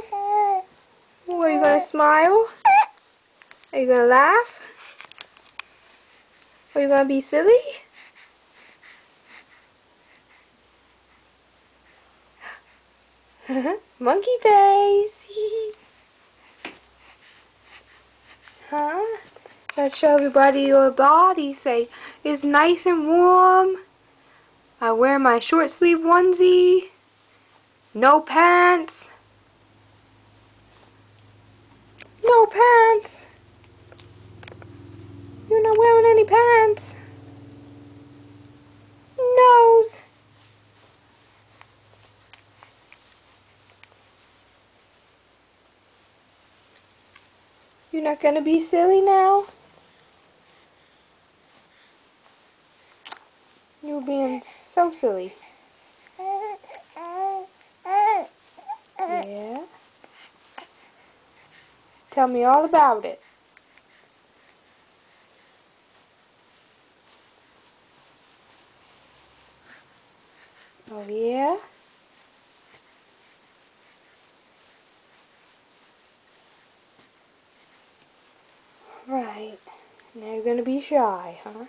smiles? Are you gonna smile? Are you gonna laugh? Are you gonna be silly? Monkey face! Huh? Let's show everybody your body. Say, it's nice and warm. I wear my short sleeve onesie. No pants. No pants. You're not wearing any pants. Nose. You're not gonna be silly now? You're being so silly. Yeah? Tell me all about it. Oh yeah? Right. Now you're gonna be shy, huh?